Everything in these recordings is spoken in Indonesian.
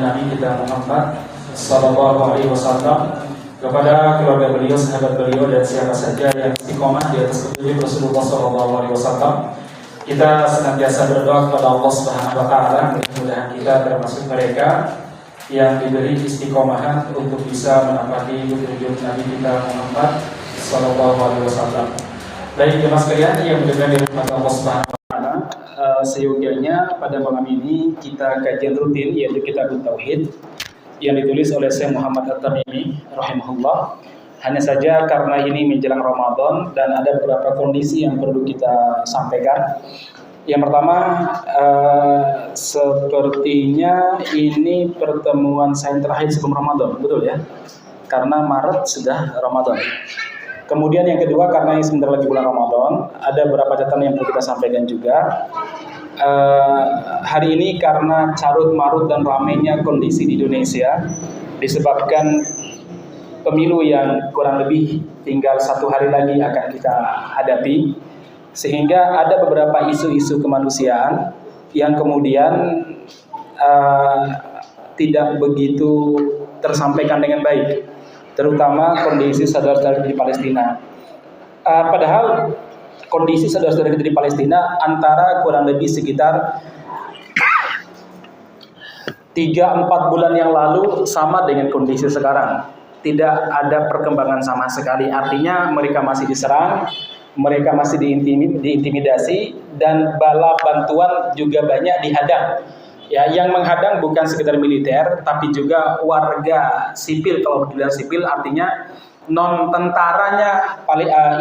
Nabi kita Muhammad Sallallahu Alaihi Wasallam, kepada keluarga beliau, sahabat beliau, dan siapa saja yang istiqomah di atas petunjuk Rasulullah Sallallahu Alaihi Wasallam. Kita senantiasa berdoa kepada Allah Subhanahu Wa Taala, mudah-mudahan kita termasuk mereka yang diberi istiqomahan untuk bisa menapaki petunjuk Nabi kita Muhammad Sallallahu Alaihi Wasallam. Baik jemaah sekalian yang mudah-mudahan dirahmati Allah Subhanahu Wa Taala, seyogianya pada malam ini kita kajian rutin yaitu Kitab Tauhid yang ditulis oleh Syekh Muhammad At-Tamimi rahimahullah. Hanya saja karena ini menjelang Ramadan dan ada beberapa kondisi yang perlu kita sampaikan. Yang pertama, sepertinya ini pertemuan saya terakhir sebelum Ramadan, betul ya? Karena Maret sudah Ramadan. Kemudian yang kedua, karena ini sebentar lagi bulan Ramadan, ada beberapa catatan yang perlu kita sampaikan juga. Hari ini karena carut marut dan ramainya kondisi di Indonesia disebabkan pemilu yang kurang lebih tinggal 1 hari lagi akan kita hadapi, sehingga ada beberapa isu-isu kemanusiaan yang kemudian tidak begitu tersampaikan dengan baik, terutama kondisi saudara-saudara di Palestina. Padahal kondisi saudara-saudara kita di Palestina antara kurang lebih sekitar 3-4 bulan yang lalu sama dengan kondisi sekarang. Tidak ada perkembangan sama sekali. Artinya mereka masih diserang, mereka masih diintimidasi, dan bala bantuan juga banyak dihadang. Ya, yang menghadang bukan sekedar militer, tapi juga warga sipil. Kalau dibilang sipil artinya non tentaranya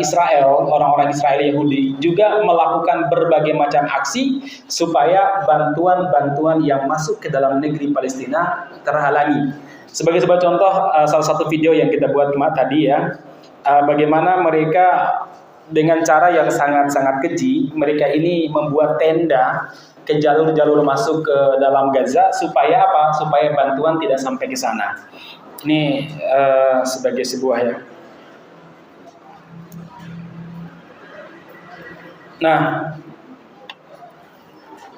Israel, orang-orang Israel Yahudi juga melakukan berbagai macam aksi supaya bantuan-bantuan yang masuk ke dalam negeri Palestina terhalangi. Sebagai sebuah contoh, salah satu video yang kita buat tadi ya, bagaimana mereka dengan cara yang sangat-sangat keji, mereka ini membuat tenda ke jalur-jalur masuk ke dalam Gaza supaya apa? Supaya bantuan tidak sampai ke sana. Ini sebagai sebuah ya. Nah,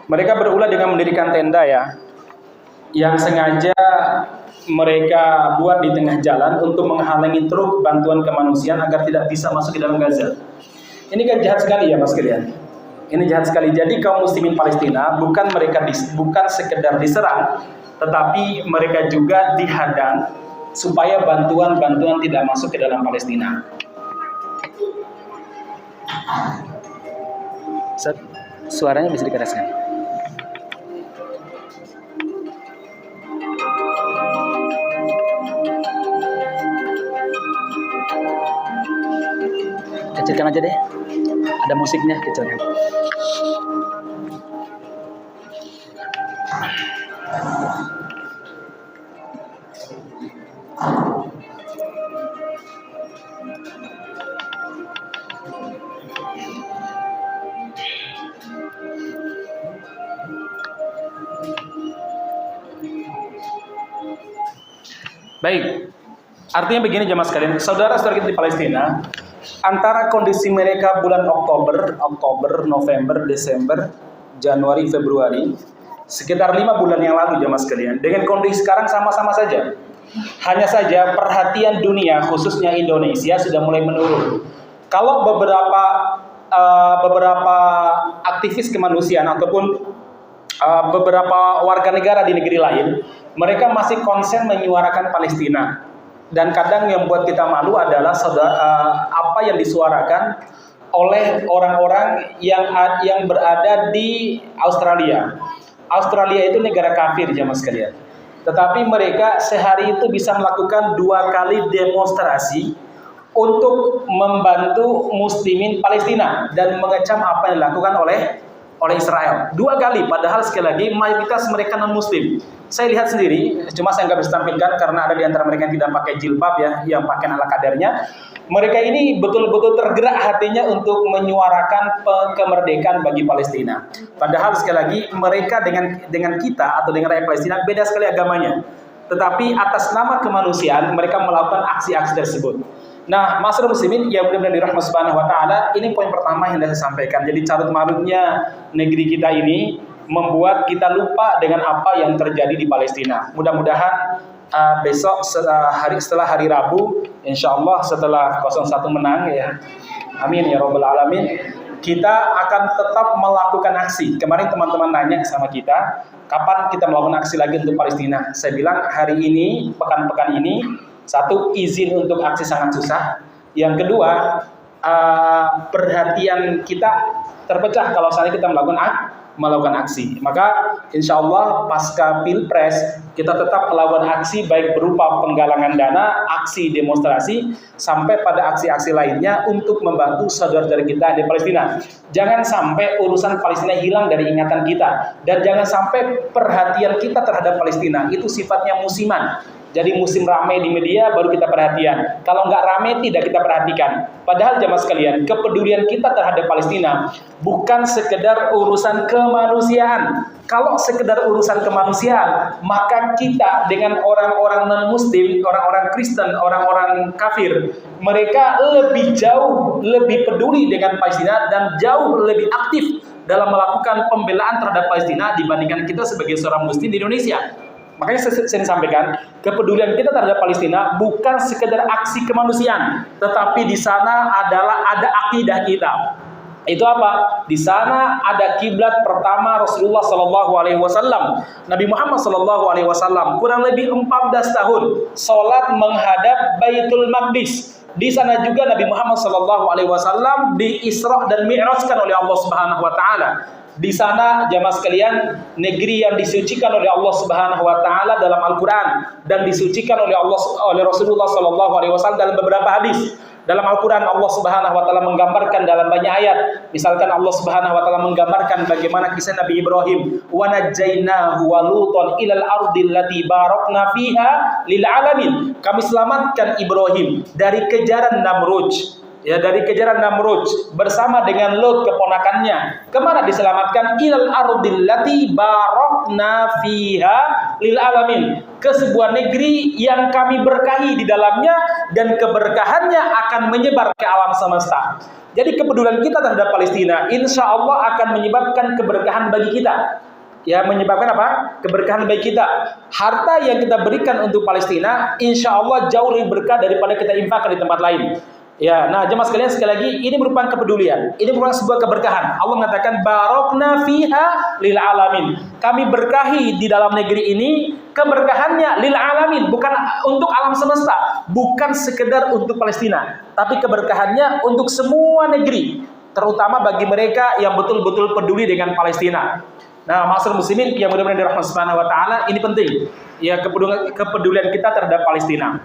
mereka berulah dengan mendirikan tenda ya, yang sengaja mereka buat di tengah jalan untuk menghalangi truk bantuan kemanusiaan agar tidak bisa masuk ke dalam Gaza. Ini kan jahat sekali ya mas kalian. Ini jahat sekali. Jadi kaum muslimin Palestina bukan sekedar diserang, tetapi mereka juga dihadang supaya bantuan-bantuan tidak masuk ke dalam Palestina. Suaranya bisa dikeraskan. Kecilkan aja deh, ada musiknya, kecilkan. Baik, artinya begini jemaah sekalian, saudara-saudara kita di Palestina, antara kondisi mereka bulan Oktober, November, Desember, Januari, Februari, sekitar 5 bulan yang lalu jemaah sekalian, dengan kondisi sekarang sama-sama saja. Hanya saja perhatian dunia, khususnya Indonesia, sudah mulai menurun. Kalau beberapa aktivis kemanusiaan ataupun beberapa warga negara di negeri lain, mereka masih konsen menyuarakan Palestina. Dan kadang yang buat kita malu adalah apa yang disuarakan oleh orang-orang yang berada di Australia. Australia itu negara kafir jemaah sekalian. Tetapi mereka sehari itu bisa melakukan 2 kali demonstrasi untuk membantu muslimin Palestina dan mengecam apa yang dilakukan oleh Israel. 2 kali, padahal sekali lagi mayoritas mereka non-muslim. Saya lihat sendiri, cuma saya nggak bisa tampilkan karena ada di antara mereka yang tidak pakai jilbab ya, yang pakai ala kadarnya. Mereka ini betul-betul tergerak hatinya untuk menyuarakan kemerdekaan bagi Palestina. Padahal sekali lagi mereka dengan kita atau dengan rakyat Palestina beda sekali agamanya. Tetapi atas nama kemanusiaan mereka melakukan aksi-aksi tersebut. Nah, masyarakat muslimin yang mudah-mudahan dirahmati Subhanahu wa taala, ini poin pertama yang saya sampaikan. Jadi carut marutnya negeri kita ini membuat kita lupa dengan apa yang terjadi di Palestina. Mudah-mudahan besok setelah hari Rabu, insya Allah setelah 01 menang ya, amin ya robbal alamin, kita akan tetap melakukan aksi. Kemarin teman-teman nanya sama kita, kapan kita melakukan aksi lagi untuk Palestina? Saya bilang hari ini, pekan-pekan ini, satu, izin untuk aksi sangat susah. Yang kedua, perhatian kita terpecah kalau saat kita melakukan aksi. Maka insya Allah pasca Pilpres kita tetap melakukan aksi, baik berupa penggalangan dana, aksi demonstrasi, sampai pada aksi-aksi lainnya untuk membantu saudara-saudara kita di Palestina. Jangan sampai urusan Palestina hilang dari ingatan kita, dan jangan sampai perhatian kita terhadap Palestina itu sifatnya musiman. Jadi musim ramai di media baru kita perhatian. Kalau nggak ramai tidak kita perhatikan. Padahal jamaah sekalian, kepedulian kita terhadap Palestina bukan sekedar urusan kemanusiaan. Kalau sekedar urusan kemanusiaan, maka kita dengan orang-orang non-muslim, orang-orang Kristen, orang-orang kafir, mereka lebih jauh, lebih peduli dengan Palestina dan jauh lebih aktif dalam melakukan pembelaan terhadap Palestina dibandingkan kita sebagai seorang muslim di Indonesia. Makanya saya sampaikan, kepedulian kita terhadap Palestina bukan sekedar aksi kemanusiaan, tetapi di sana ada akidah kita. Itu apa? Di sana ada kiblat pertama Rasulullah Shallallahu Alaihi Wasallam. Nabi Muhammad Shallallahu Alaihi Wasallam kurang lebih 14 tahun sholat menghadap Baitul Maqdis. Di sana juga Nabi Muhammad Shallallahu Alaihi Wasallam di Isra dan Mi'rajkan oleh Allah Subhanahu Wa Taala. Di sana jamaah sekalian, negeri yang disucikan oleh Allah Subhanahu Wa Taala dalam Al-Quran dan disucikan oleh Rasulullah Sallallahu Alaihi Wasallam dalam beberapa hadis. Dalam Al-Quran Allah Subhanahu Wa Taala menggambarkan dalam banyak ayat. Misalkan Allah Subhanahu Wa Taala menggambarkan bagaimana kisah Nabi Ibrahim, wa najjaynahu wa lutan ilal ardil lati barakna fiha lil alamin. Kami selamatkan Ibrahim dari kejaran Namrud. Ya, dari kejaran Namrud bersama dengan Lot keponakannya. Kemana diselamatkan? Ilal ardil lati barakna fiha lil alamin. Ke sebuah negeri yang kami berkahi di dalamnya dan keberkahannya akan menyebar ke alam semesta. Jadi kepedulian kita terhadap Palestina insya Allah akan menyebabkan keberkahan bagi kita. Ya, menyebabkan apa? Keberkahan bagi kita. Harta yang kita berikan untuk Palestina insya Allah jauh lebih berkah daripada kita infakkan di tempat lain. Ya, nah jemaah sekalian, sekali lagi ini merupakan kepedulian. Ini merupakan sebuah keberkahan. Allah mengatakan barokna fiha lil alamin. Kami berkahi di dalam negeri ini, keberkahannya lil alamin, bukan untuk alam semesta, bukan sekedar untuk Palestina, tapi keberkahannya untuk semua negeri, terutama bagi mereka yang betul-betul peduli dengan Palestina. Nah, ma'asyiral muslimin yang mudah-mudahan dirahmati Subhanahu wa taala, ini penting. Ya, kepedulian kita terhadap Palestina.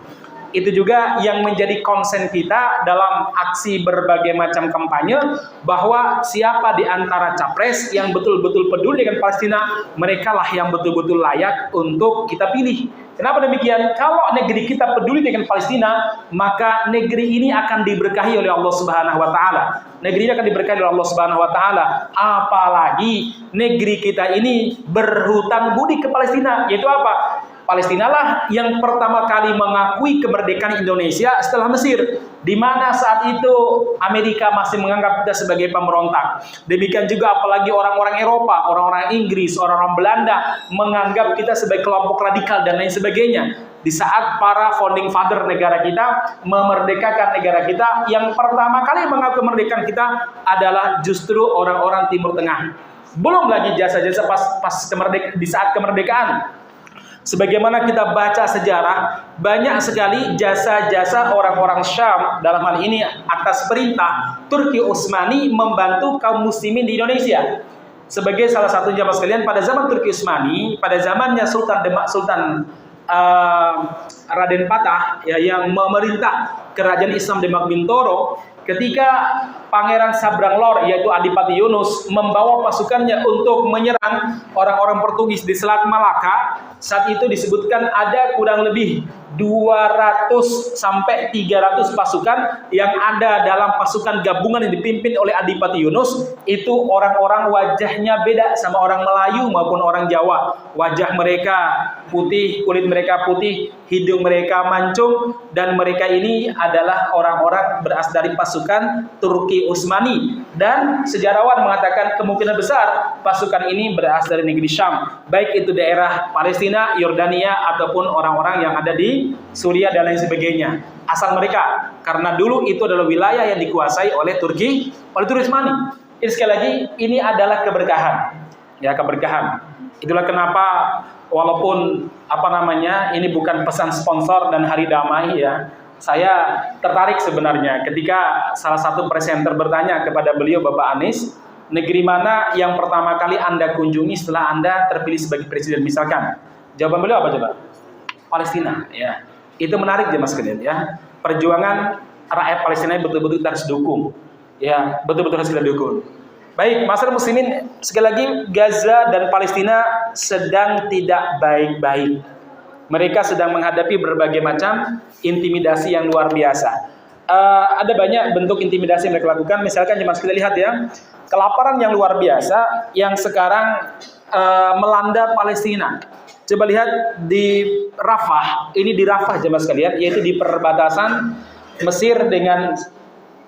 Itu juga yang menjadi konsen kita dalam aksi berbagai macam kampanye, bahwa siapa di antara capres yang betul-betul peduli dengan Palestina, merekalah yang betul-betul layak untuk kita pilih. Kenapa demikian? Kalau negeri kita peduli dengan Palestina, maka negeri ini akan diberkahi oleh Allah Subhanahu wa taala. Negeri ini akan diberkahi oleh Allah Subhanahu wa taala. Apalagi negeri kita ini berhutang budi ke Palestina, yaitu apa? Palestina lah yang pertama kali mengakui kemerdekaan Indonesia setelah Mesir, di mana saat itu Amerika masih menganggap kita sebagai pemberontak. Demikian juga apalagi orang-orang Eropa, orang-orang Inggris, orang-orang Belanda menganggap kita sebagai kelompok radikal dan lain sebagainya. Di saat para founding father negara kita memerdekakan negara kita, yang pertama kali mengaku kemerdekaan kita adalah justru orang-orang Timur Tengah. Belum lagi jasa-jasa di saat kemerdekaan. Sebagaimana kita baca sejarah, banyak sekali jasa-jasa orang-orang Syam, dalam hal ini atas perintah Turki Utsmani, membantu kaum muslimin di Indonesia. Sebagai salah satu jamaah sekalian, pada zaman Turki Utsmani, pada zamannya Sultan Raden Patah, ya, yang memerintah kerajaan Islam Demak Bintoro, ketika Pangeran Sabranglor, yaitu Adipati Yunus, membawa pasukannya untuk menyerang orang-orang Portugis di Selat Malaka, saat itu disebutkan ada kurang lebih 200 sampai 300 pasukan yang ada dalam pasukan gabungan yang dipimpin oleh Adipati Yunus. Itu orang-orang wajahnya beda sama orang Melayu maupun orang Jawa. Wajah mereka putih, kulit mereka putih, hidung mereka mancung, dan mereka ini adalah orang-orang berasal dari pasukan Turki Utsmani. Dan sejarawan mengatakan kemungkinan besar pasukan ini berasal dari negeri Syam, baik itu daerah Palestina, Yordania, ataupun orang-orang yang ada di Suriah dan lain sebagainya. Asal mereka, karena dulu itu adalah wilayah yang dikuasai oleh Turki, oleh Utsmani. Ini sekali lagi, ini adalah keberkahan, ya, keberkahan. Itulah kenapa walaupun ini bukan pesan sponsor dan hari damai, ya, saya tertarik sebenarnya ketika salah satu presenter bertanya kepada beliau, Bapak Anies, negeri mana yang pertama kali Anda kunjungi setelah Anda terpilih sebagai presiden misalkan. Jawaban beliau apa coba? Palestina, ya. Itu menarik ya Mas sekalian, ya. Perjuangan rakyat Palestina betul-betul harus didukung. Ya, betul-betul harus kita dukung. Baik, masyarakat muslimin, sekali lagi Gaza dan Palestina sedang tidak baik-baik. Mereka sedang menghadapi berbagai macam intimidasi yang luar biasa. Ada banyak bentuk intimidasi yang mereka lakukan. Misalkan jemaah kita lihat ya, kelaparan yang luar biasa yang sekarang melanda Palestina. Coba lihat di Rafah, ini di Rafah jemaah sekalian, yaitu di perbatasan Mesir dengan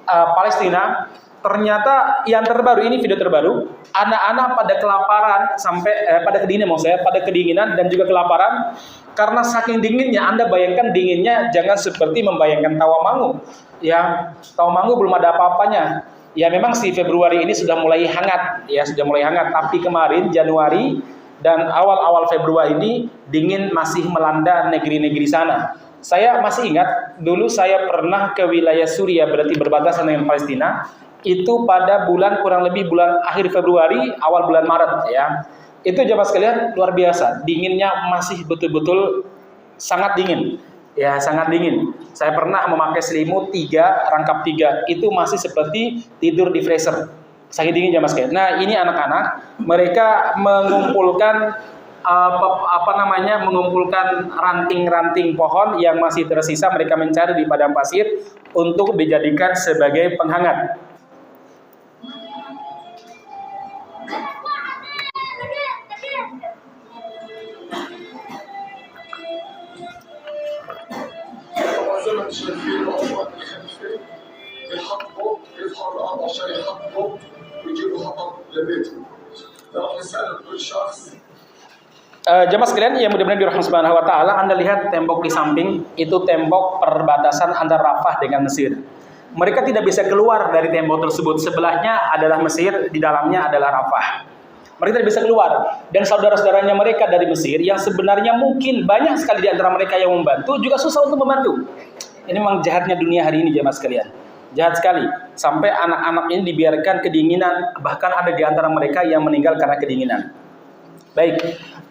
Palestina. Ternyata yang terbaru, ini video terbaru, anak-anak pada kelaparan sampai pada kedinginan dan juga kelaparan karena saking dinginnya. Anda bayangkan dinginnya jangan seperti membayangkan Tawamangu. Ya, Tawamangu belum ada apa-apanya. Ya memang si Februari ini sudah mulai hangat, ya sudah mulai hangat. Tapi kemarin Januari dan awal-awal Februari ini dingin masih melanda negeri-negeri sana. Saya masih ingat dulu saya pernah ke wilayah Suriah, berarti berbatasan dengan Palestina. Itu pada kurang lebih bulan akhir Februari, awal bulan Maret, ya. Itu jemaah sekalian luar biasa, dinginnya masih betul-betul sangat dingin, ya sangat dingin. Saya pernah memakai selimut rangkap 3, itu masih seperti tidur di freezer, sangat dingin jemaah sekalian. Nah ini anak-anak, mereka mengumpulkan mengumpulkan ranting-ranting pohon yang masih tersisa, mereka mencari di padang pasir untuk dijadikan sebagai penghangat. Jemaah sekalian yang mudah-mudahan dirahmati Subhanahu wa taala, Anda lihat tembok di samping itu tembok perbatasan antara Rafah dengan Mesir. Mereka tidak bisa keluar dari tembok tersebut. Sebelahnya adalah Mesir, di dalamnya adalah Rafah. Mereka tidak bisa keluar. Dan saudara-saudaranya mereka dari Mesir yang sebenarnya mungkin banyak sekali di antara mereka yang membantu juga susah untuk membantu. Ini memang jahatnya dunia hari ini jemaah sekalian. Jahat sekali. Sampai anak-anak ini dibiarkan kedinginan, bahkan ada di antara mereka yang meninggal karena kedinginan. Baik.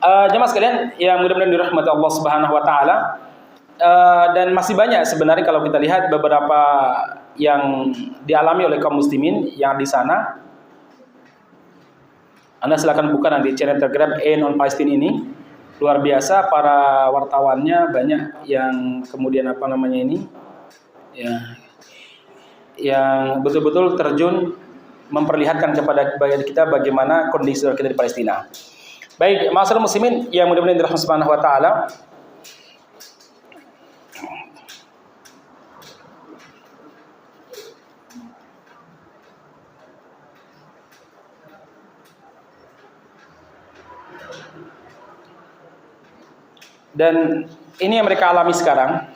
Jemaah sekalian yang mudah-mudahan dirahmati Allah Subhanahu wa taala. Dan masih banyak sebenarnya kalau kita lihat beberapa yang dialami oleh kaum muslimin yang di sana. Anda silakan buka nanti channel Telegram non Palestine ini. Luar biasa para wartawannya banyak yang kemudian ya, yang betul-betul terjun memperlihatkan kepada kita bagaimana kondisi kita di Palestina. Baik, masyarakat muslimin yang mudah-mudahan dirahmati Subhanahu wa taala. Dan ini yang mereka alami sekarang.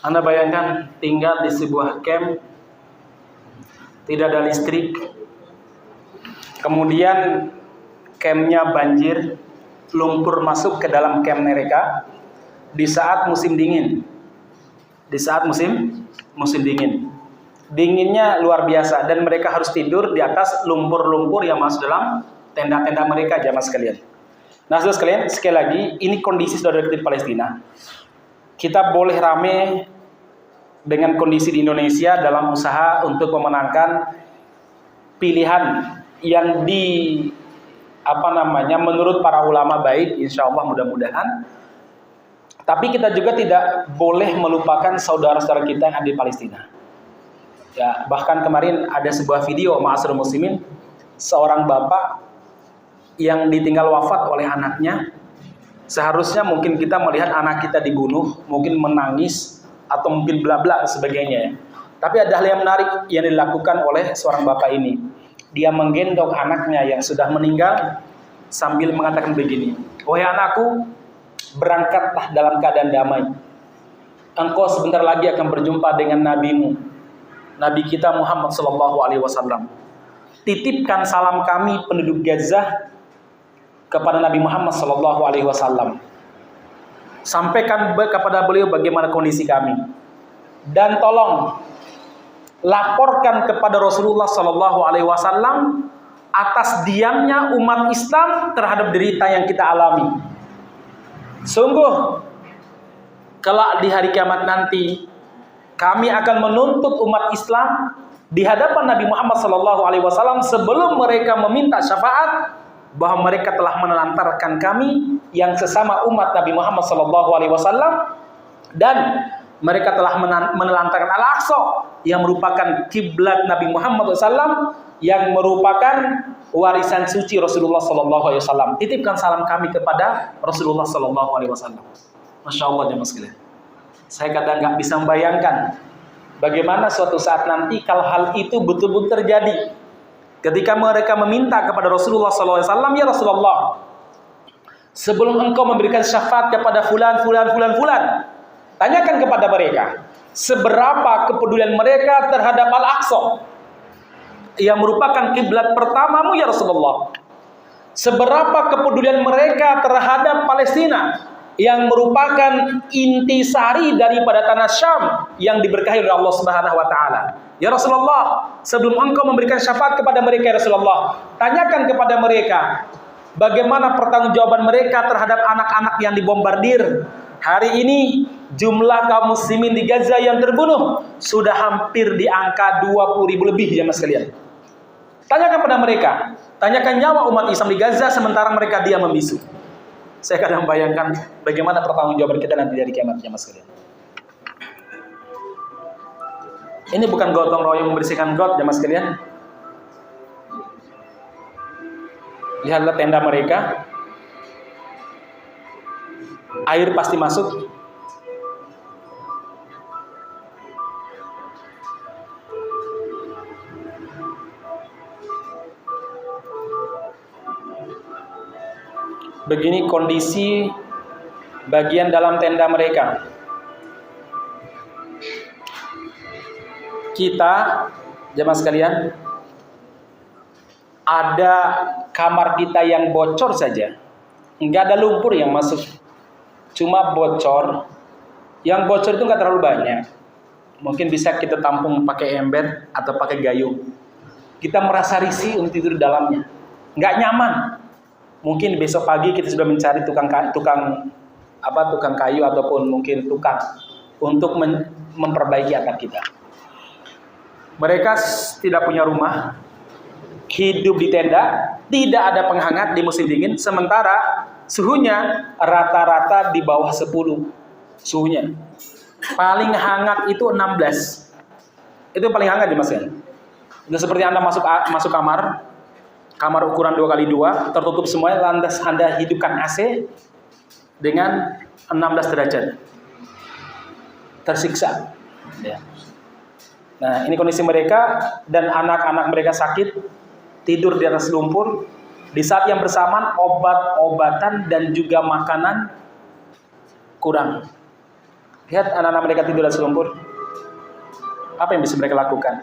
Anda bayangkan tinggal di sebuah camp, tidak ada listrik, kemudian campnya banjir, lumpur masuk ke dalam camp mereka di saat musim dingin. Di saat musim dingin. Dinginnya luar biasa dan mereka harus tidur di atas lumpur-lumpur yang masuk dalam tenda-tenda mereka, jamaah sekalian. Nah, saudara sekalian, sekali lagi ini kondisi saudara kita di Palestina. Kita boleh rame dengan kondisi di Indonesia dalam usaha untuk memenangkan pilihan yang menurut para ulama baik, insya Allah mudah-mudahan. Tapi kita juga tidak boleh melupakan saudara-saudara kita yang ada di Palestina. Ya, bahkan kemarin ada sebuah video ma'asyiral muslimin, seorang bapak yang ditinggal wafat oleh anaknya. Seharusnya mungkin kita melihat anak kita dibunuh, mungkin menangis atau mungkin bla-bla sebagainya. Tapi ada hal yang menarik yang dilakukan oleh seorang bapak ini. Dia menggendong anaknya yang sudah meninggal sambil mengatakan begini, "Wahai anakku, berangkatlah dalam keadaan damai. Engkau sebentar lagi akan berjumpa dengan nabimu, Nabi kita Muhammad SAW. Titipkan salam kami penduduk Gaza kepada Nabi Muhammad SAW. Sampaikan kepada beliau bagaimana kondisi kami. Dan tolong laporkan kepada Rasulullah SAW atas diamnya umat Islam terhadap derita yang kita alami. Sungguh, kelak di hari kiamat nanti, kami akan menuntut umat Islam di hadapan Nabi Muhammad SAW sebelum mereka meminta syafaat, bahwa mereka telah menelantarkan kami yang sesama umat Nabi Muhammad SAW, dan mereka telah menelantarkan Al-Aqsa yang merupakan kiblat Nabi Muhammad SAW, yang merupakan warisan suci Rasulullah SAW. Titipkan salam kami kepada Rasulullah SAW. Masya Allah jemaah sekalian. Saya kadang nggak bisa membayangkan bagaimana suatu saat nanti kalau hal itu betul-betul terjadi. Ketika mereka meminta kepada Rasulullah SAW, "Ya Rasulullah, sebelum engkau memberikan syafaat kepada fulan, tanyakan kepada mereka, seberapa kepedulian mereka terhadap Al-Aqsa yang merupakan kiblat pertamamu ya Rasulullah. Seberapa kepedulian mereka terhadap Palestina yang merupakan intisari daripada tanah Syam yang diberkahi oleh Allah Subhanahu wa taala. Ya Rasulullah, sebelum engkau memberikan syafaat kepada mereka ya Rasulullah, tanyakan kepada mereka bagaimana pertanggungjawaban mereka terhadap anak-anak yang dibombardir. Hari ini jumlah kaum muslimin di Gaza yang terbunuh sudah hampir di angka 20.000 lebih jemaah sekalian. Tanyakan pada mereka, tanyakan nyawa umat Islam di Gaza sementara mereka diam membisu." Saya kadang bayangkan bagaimana pertanggungjawaban kita nanti dari kiamat jemaah sekalian. Ini bukan gotong royong membersihkan got jemaah sekalian. Lihatlah tenda mereka. Air pasti masuk. Begini kondisi bagian dalam tenda mereka. Kita, jemaah sekalian, ada kamar kita yang bocor saja, nggak ada lumpur yang masuk, cuma bocor. Yang bocor itu nggak terlalu banyak, mungkin bisa kita tampung pakai ember atau pakai gayung. Kita merasa risih untuk tidur di dalamnya, nggak nyaman. Mungkin besok pagi kita sudah mencari tukang kayu ataupun mungkin tukang untuk memperbaiki atap kita. Mereka tidak punya rumah, hidup di tenda, tidak ada penghangat di musim dingin, sementara suhunya rata-rata di bawah 10 suhunya. Paling hangat itu 16. Itu paling hangat ya Mas ya. Itu seperti Anda masuk kamar ukuran 2x2, tertutup semuanya, lantas Anda hidupkan AC dengan 16 derajat. Tersiksa. Ya. Nah, ini kondisi mereka, dan anak-anak mereka sakit, tidur di atas lumpur. Di saat yang bersamaan obat-obatan dan juga makanan kurang. Lihat anak-anak mereka tidur di selumpur. Apa yang bisa mereka lakukan?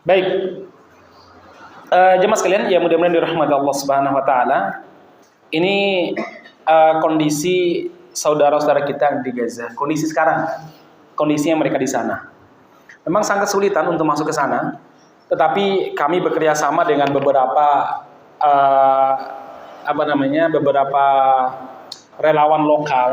Baik, jemaah sekalian yang mudah-mudahan dirahmati Allah Subhanahu Wa Taala. Ini kondisi saudara-saudara kita di Gaza. Kondisi sekarang, kondisinya mereka di sana. Memang sangat kesulitan untuk masuk ke sana, tetapi kami bekerja sama dengan beberapa beberapa relawan lokal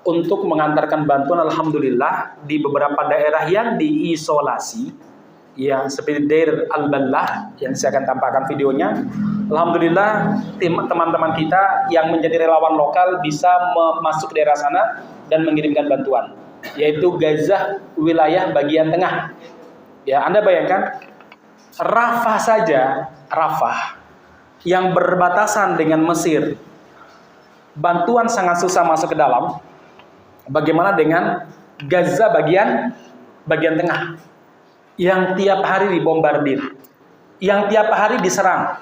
untuk mengantarkan bantuan. Alhamdulillah di beberapa daerah yang diisolasi. Ya, seperti Deir Al-Ballah yang saya akan tampakkan videonya. Alhamdulillah teman-teman kita yang menjadi relawan lokal bisa masuk ke daerah sana dan mengirimkan bantuan, yaitu Gaza wilayah bagian tengah. Ya, Anda bayangkan Rafah saja, Rafah yang berbatasan dengan Mesir, bantuan sangat susah masuk ke dalam. Bagaimana dengan Gaza bagian tengah? Yang tiap hari dibombardir, yang tiap hari diserang,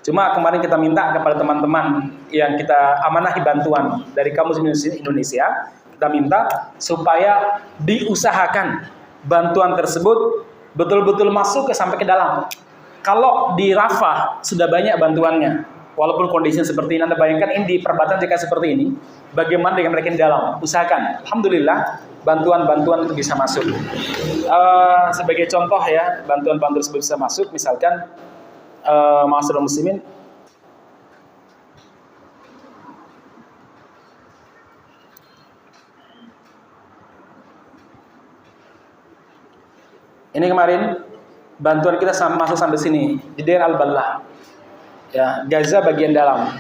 Cuma kemarin kita minta kepada teman-teman yang kita amanahi bantuan dari kaum muslimin Indonesia, kita minta supaya diusahakan bantuan tersebut betul-betul masuk sampai ke dalam. Kalau di Rafah sudah banyak bantuannya, walaupun kondisinya seperti ini, Anda bayangkan ini di perbatasan jika seperti ini, bagaimana dengan mereka di dalam? Usahakan. Alhamdulillah bantuan-bantuan itu bisa masuk. Sebagai contoh ya, bantuan-bantuan tersebut bisa masuk. Misalkan ma'asyiral muslimin, ini kemarin bantuan kita masuk sampai sini di Deir Al-Ballah. Ya, Gaza bagian dalam.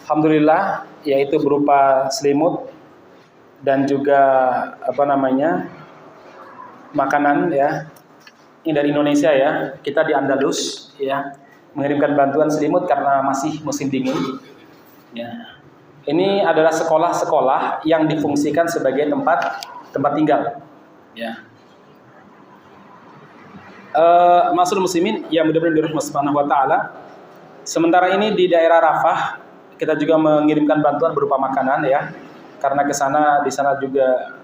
Alhamdulillah, yaitu berupa selimut dan juga makanan ya. Ini dari Indonesia ya. Kita di Andalus ya, mengirimkan bantuan selimut karena masih musim dingin. Ya. Ini adalah sekolah-sekolah yang difungsikan sebagai tempat tinggal. Ya. Ma'asyiral muslimin yang mudah-mudahan dirahmati Allah Subhanahu wa taala. Sementara ini di daerah Rafah kita juga mengirimkan bantuan berupa makanan ya. Karena di sana juga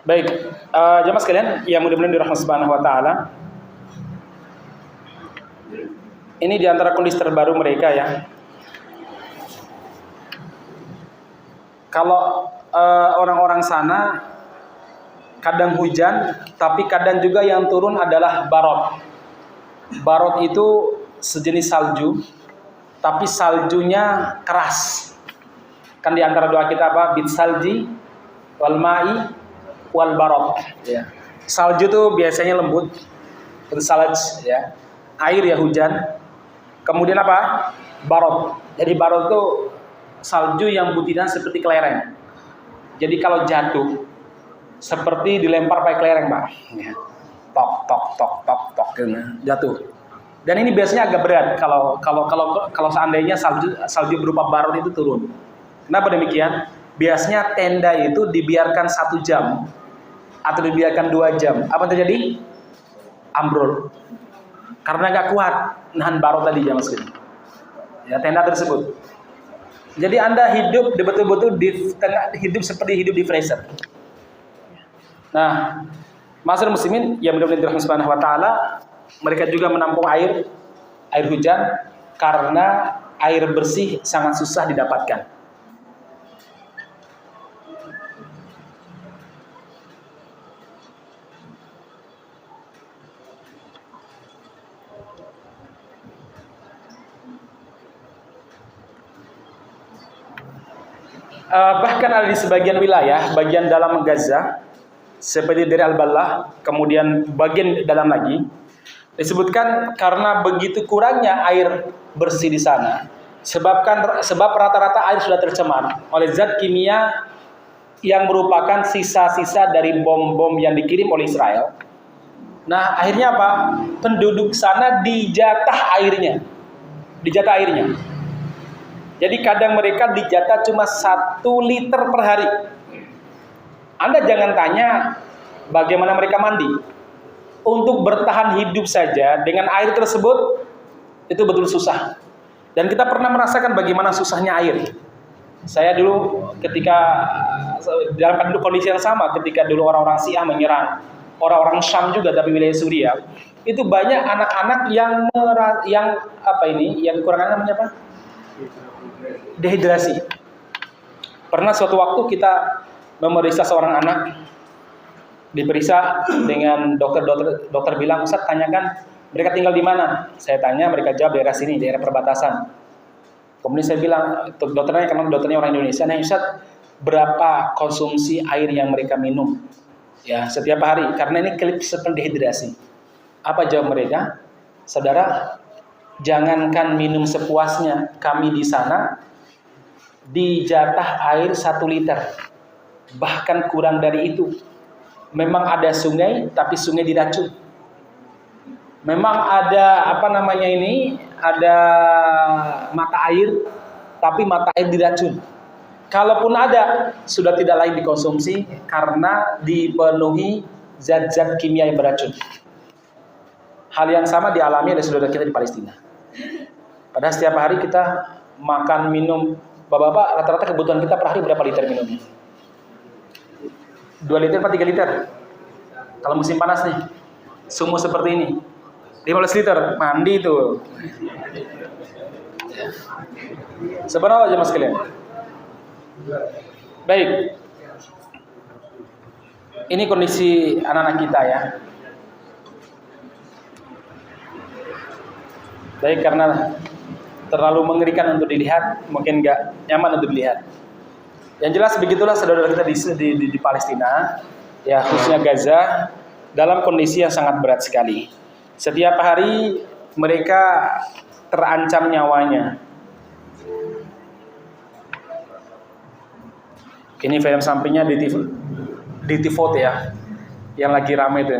baik, jemaah sekalian yang mudah-mudahan dirahmati Subhanahu wa taala. Ini di antara kondisi terbaru mereka ya. Kalau orang-orang sana kadang hujan, tapi kadang juga yang turun adalah barot. Barot itu sejenis salju, tapi saljunya keras. Kan di antara doa kita apa? Bitsalji wal ma'i wal barot. Ya. Salju itu biasanya lembut, itu salaj ya. Air ya hujan. Kemudian apa? Barot. Jadi barot itu salju yang butiran seperti kelereng. Jadi kalau jatuh seperti dilempar pakai kelereng, Pak. Ya. Tok tok tok tok tok jatuh. Dan ini biasanya agak berat kalau seandainya salju berupa barot itu turun. Kenapa demikian? Biasanya tenda itu dibiarkan 1 jam atau dibiarkan 2 jam. Apa yang terjadi? Ambrol. Karena nggak kuat nahan barot tadi ya mas. Ya, tenda tersebut. Jadi Anda hidup betul-betul hidup seperti hidup di freezer. Nah, ma'asyiral muslimin yang mudah-mudahan dirahmati Subhanahu wa taala, mereka juga menampung air hujan karena air bersih sangat susah didapatkan. Bahkan ada di sebagian wilayah, bagian dalam Gaza, seperti dari Al-Ballah, kemudian bagian dalam lagi, disebutkan karena begitu kurangnya air bersih di sana, sebab rata-rata air sudah tercemar oleh zat kimia yang merupakan sisa-sisa dari bom-bom yang dikirim oleh Israel. Nah, akhirnya apa? Penduduk sana dijatah airnya. Jadi kadang mereka dijatah cuma 1 liter per hari. Anda jangan tanya bagaimana mereka mandi. Untuk bertahan hidup saja dengan air tersebut itu betul susah. Dan kita pernah merasakan bagaimana susahnya air. Saya dulu ketika dalam kondisi yang sama, ketika dulu orang-orang Syiah menyerang orang-orang Syam juga tapi wilayah Suriah, itu banyak anak-anak yang kekurangan namanya apa? Dehidrasi. Pernah suatu waktu kita memeriksa seorang anak, diperiksa dengan dokter bilang, Ustaz tanyakan mereka tinggal di mana? Saya tanya, mereka jawab daerah sini, daerah perbatasan. Kemudian saya bilang, dokternya karena dokternya orang Indonesia, nah Ustaz, berapa konsumsi air yang mereka minum? Ya, setiap hari, karena ini klip seperti dehidrasi. Apa jawab mereka? Saudara, jangankan minum sepuasnya, kami di sana dijatah air 1 liter. Bahkan kurang dari itu. Memang ada sungai, tapi sungai diracun. Memang ada ada mata air, tapi mata air diracun. Kalaupun ada, sudah tidak lain dikonsumsi karena dipenuhi zat-zat kimia yang beracun. Hal yang sama dialami oleh saudara kita di Palestina. Padahal setiap hari kita makan, minum, bapak-bapak rata-rata kebutuhan kita per hari berapa liter minumnya? 2 liter atau 3 liter? Kalau musim panas nih, suhu seperti ini, 15 liter, mandi itu. Sebenarnya aja mas kalian. Baik. Ini kondisi anak-anak kita ya. Baik, karena terlalu mengerikan untuk dilihat, mungkin nggak nyaman untuk dilihat. Yang jelas begitulah saudara kita di Palestina, ya khususnya Gaza, dalam kondisi yang sangat berat sekali. Setiap hari mereka terancam nyawanya. Ini film sampingnya di TV ya, yang lagi ramai itu.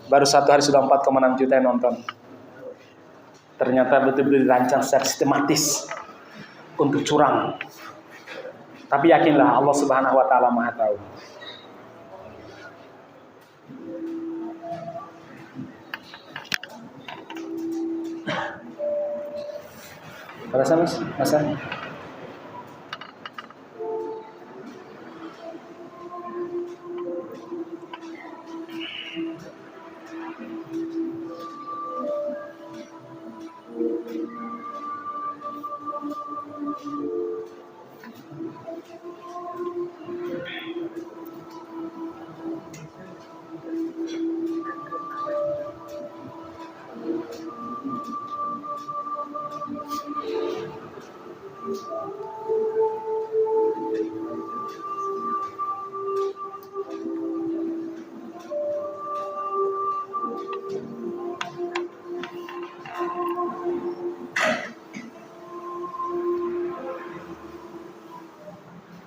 Baru 1 hari sudah 4,6 juta yang nonton. Ternyata betul-betul dirancang secara sistematis untuk curang. Tapi yakinlah Allah Subhanahu wa taala Maha tahu. Terasa Mas? Masa?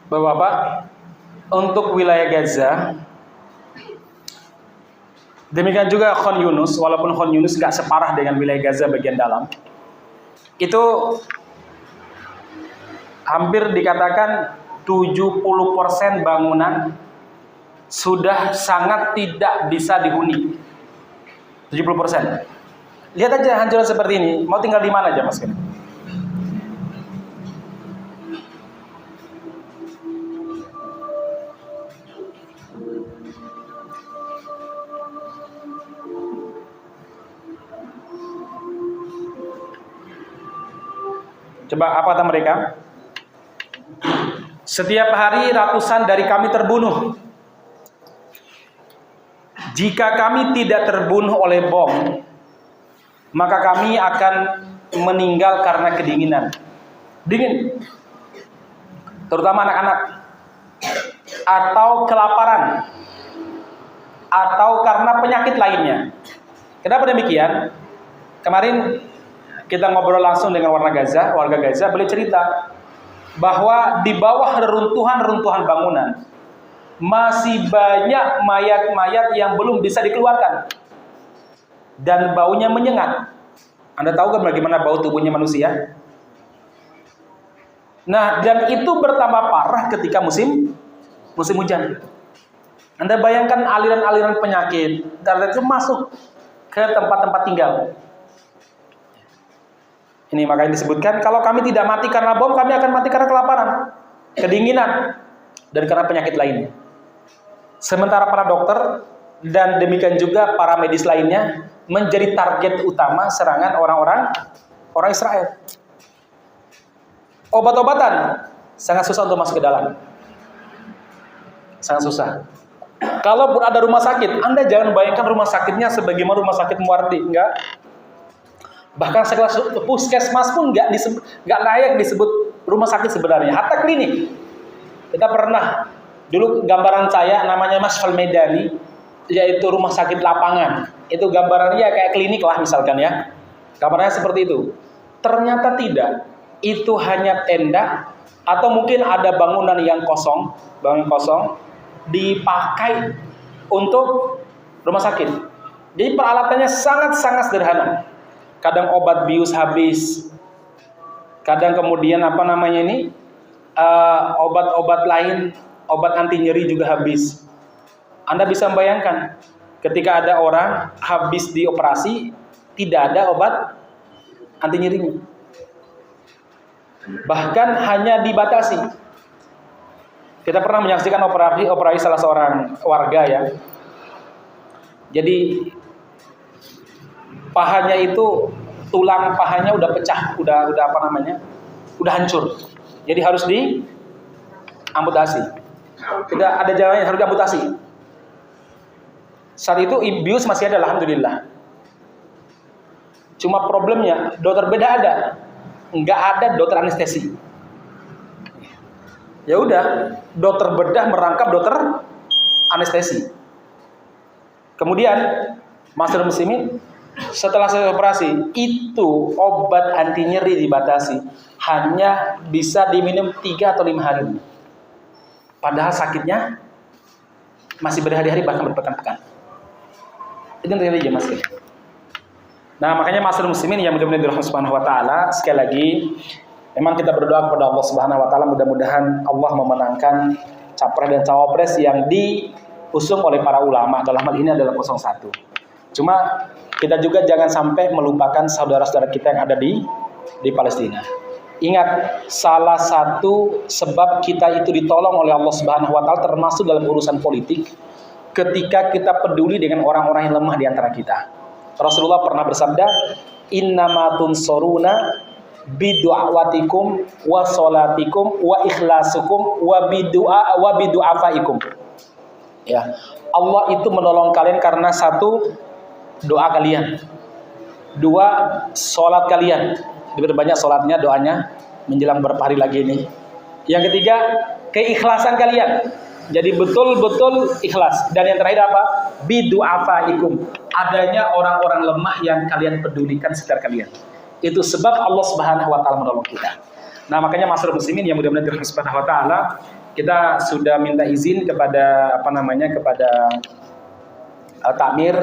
Bapak-bapak, untuk wilayah Gaza, demikian juga Khan Yunus, walaupun Khan Yunus nggak separah dengan wilayah Gaza bagian dalam, itu hampir dikatakan 70% bangunan sudah sangat tidak bisa dihuni. 70%. Lihat aja hancuran seperti ini, mau tinggal di mana aja Mas? Coba apa kata mereka? Setiap hari ratusan dari kami terbunuh. Jika kami tidak terbunuh oleh bom, maka kami akan meninggal karena kedinginan. Dingin. Terutama anak-anak. Atau kelaparan. atau karena penyakit lainnya. Kenapa demikian? Kemarin kita ngobrol langsung dengan warga Gaza, beliau cerita bahwa di bawah reruntuhan bangunan masih banyak mayat-mayat yang belum bisa dikeluarkan dan baunya menyengat. Anda tahu kan bagaimana bau tubuhnya manusia? Nah, dan itu bertambah parah ketika musim hujan. Anda bayangkan aliran-aliran penyakit dan itu masuk ke tempat-tempat tinggal. Ini makanya disebutkan, kalau kami tidak mati karena bom, kami akan mati karena kelaparan, kedinginan, dan karena penyakit lainnya. Sementara para dokter dan demikian juga para medis lainnya menjadi target utama serangan orang Israel. Obat-obatan sangat susah untuk masuk ke dalam. Sangat susah. Kalaupun ada rumah sakit, Anda jangan bayangkan rumah sakitnya sebagaimana rumah sakit Muardi, enggak. Bahkan sekelas puskesmas pun enggak layak disebut rumah sakit sebenarnya. Hatta klinik. Kita pernah, dulu gambaran saya namanya Masfal Medani, yaitu rumah sakit lapangan. Itu gambarannya kayak klinik lah misalkan ya. Gambarnya seperti itu. Ternyata tidak. Itu hanya tenda atau mungkin ada bangunan yang kosong dipakai untuk rumah sakit. Jadi peralatannya sangat-sangat sederhana. Kadang obat bius habis, kadang kemudian obat-obat lain, obat anti nyeri juga habis. Anda bisa membayangkan ketika ada orang habis dioperasi tidak ada obat anti nyerinya, bahkan hanya dibatasi. Kita pernah menyaksikan operasi salah seorang warga ya. Jadi pahanya itu, tulang pahanya udah pecah, udah hancur. Jadi harus diamputasi. Tidak ada jalannya, harus diamputasi. Saat itu bius masih ada, alhamdulillah. Cuma problemnya dokter bedah ada, nggak ada dokter anestesi. Ya udah, dokter bedah merangkap dokter anestesi. Kemudian Masyarakat Muslimin, setelah selesai operasi, itu obat anti nyeri dibatasi, hanya bisa diminum 3 atau 5 hari. Padahal sakitnya masih berhari-hari bahkan berpekan-pekan. Itu yang terjadi Mas. Nah, makanya Masyarakat Muslimin yang mudah-mudahan dirahmati Subhanahu wa taala, sekali lagi memang kita berdoa kepada Allah Subhanahu wa taala, mudah-mudahan Allah memenangkan capres dan cawapres yang diusung oleh para ulama. Dalam hal ini adalah 01. Cuma kita juga jangan sampai melupakan saudara-saudara kita yang ada di Palestina. Ingat, salah satu sebab kita itu ditolong oleh Allah Subhanahu wa taala termasuk dalam urusan politik ketika kita peduli dengan orang-orang yang lemah di antara kita. Rasulullah pernah bersabda, "Innama tunsuruna bidu'awatikum wa sholatikum wa ikhlasukum wa bidu'afaikum." Ya, Allah itu menolong kalian karena satu, doa kalian, dua, sholat kalian. Diperbanyak sholatnya, doanya menjelang beberapa hari lagi ini. Yang ketiga, keikhlasan kalian. Jadi betul-betul ikhlas. Dan yang terakhir apa? Bidu'afaikum. Adanya orang-orang lemah yang kalian pedulikan sekitar kalian. Itu sebab Allah Subhanahu wa taala menolong kita. Nah, makanya Masyarakat Muslimin yang mudah-mudahan dirahmati Subhanahu wa taala, kita sudah minta izin kepada kepada takmir,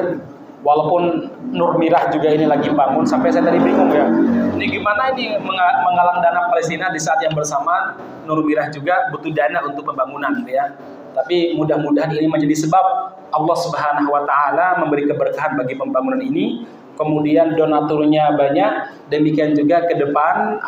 walaupun Nur Mirah juga ini lagi bangun, sampai saya tadi bingung ya. Ini gimana ini menggalang dana Palestina di saat yang bersamaan Nur Mirah juga butuh dana untuk pembangunan ya. Tapi mudah-mudahan ini menjadi sebab Allah Subhanahu wa taala memberi keberkahan bagi pembangunan ini. Kemudian donaturnya banyak, demikian juga ke depan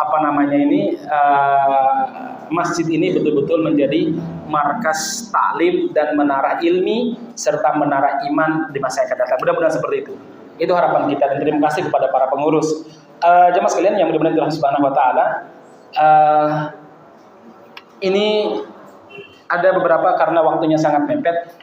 masjid ini betul-betul menjadi markas taklim dan menara ilmi serta menara iman di masa yang akan datang. Mudah-mudahan seperti itu. Itu harapan kita, dan terima kasih kepada para pengurus. Jemaah sekalian yang mudah-mudahan dirahmati Subhanahu wa taala. Ini ada beberapa karena waktunya sangat mepet.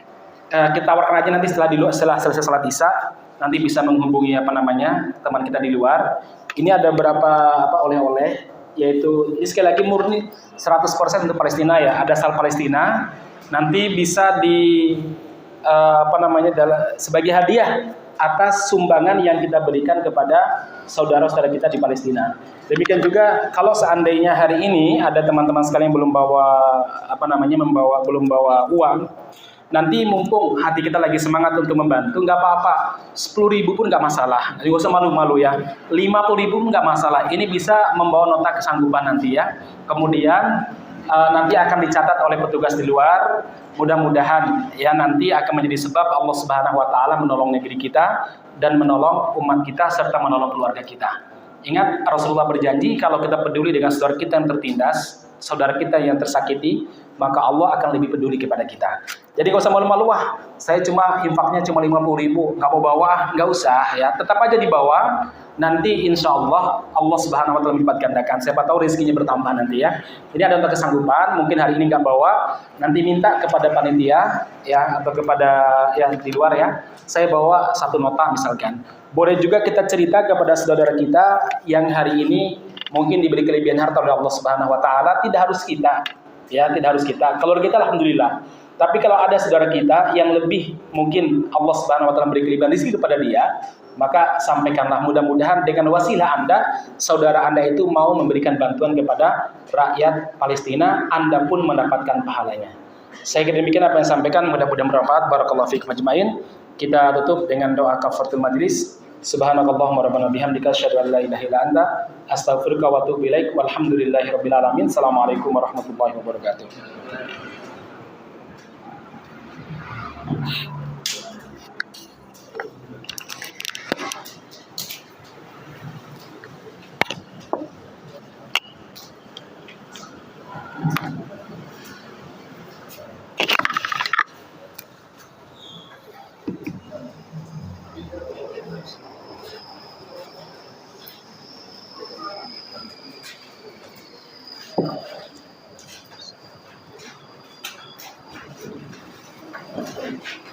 Kita tawarkan aja nanti setelah selesai salat Isya. Nanti bisa menghubungi teman kita di luar. Ini ada beberapa oleh-oleh, yaitu ini sekali lagi murni 100% untuk Palestina ya. Ada sal Palestina. Nanti bisa sebagai hadiah atas sumbangan yang kita berikan kepada saudara-saudara kita di Palestina. Demikian juga kalau seandainya hari ini ada teman-teman sekalian yang belum bawa uang, nanti mumpung hati kita lagi semangat untuk membantu, nggak apa-apa, 10.000 pun nggak masalah, nggak usah malu-malu ya, 50.000 pun nggak masalah, ini bisa membawa nota kesanggupan nanti ya, kemudian nanti akan dicatat oleh petugas di luar, mudah-mudahan ya nanti akan menjadi sebab Allah Subhanahu wa taala menolong negeri kita dan menolong umat kita serta menolong keluarga kita. Ingat, Rasulullah berjanji kalau kita peduli dengan saudara kita yang tertindas, saudara kita yang tersakiti, maka Allah akan lebih peduli kepada kita. Jadi gak usah malu-malu, wah saya infaknya cuma 50.000, gak mau bawa, gak usah ya, tetap aja dibawa. Nanti insya Allah Allah Subhanahu wa taala melipat gandakan. Siapa tahu rezekinya bertambah nanti ya. Ini ada untuk kesanggupan, mungkin hari ini nggak bawa, nanti minta kepada panitia ya atau kepada yang di luar ya. Saya bawa satu nota misalkan. Boleh juga kita cerita kepada saudara kita yang hari ini mungkin diberi kelebihan harta oleh Allah Subhanahu wa taala, tidak harus kita. Ya, tidak harus kita. Kalau kita alhamdulillah. Tapi kalau ada saudara kita yang lebih mungkin Allah Subhanahu wa taala beri kelebihan rezeki kepada dia, maka sampaikanlah, mudah-mudahan dengan wasilah Anda, saudara Anda itu mau memberikan bantuan kepada rakyat Palestina, Anda pun mendapatkan pahalanya. Saya kira demikian apa yang saya sampaikan, mudah-mudahan bermanfaat. Barakallahu fiikum ajmain. Kita tutup dengan doa kafaratul majlis. Subhanakallahumma rabbana bihamdika asyhadu an la ilaha illa anta astaghfiruka wa atubu ilaik. Walhamdulillahirabbil alamin. Assalamualaikum warahmatullahi wabarakatuh. Thank you.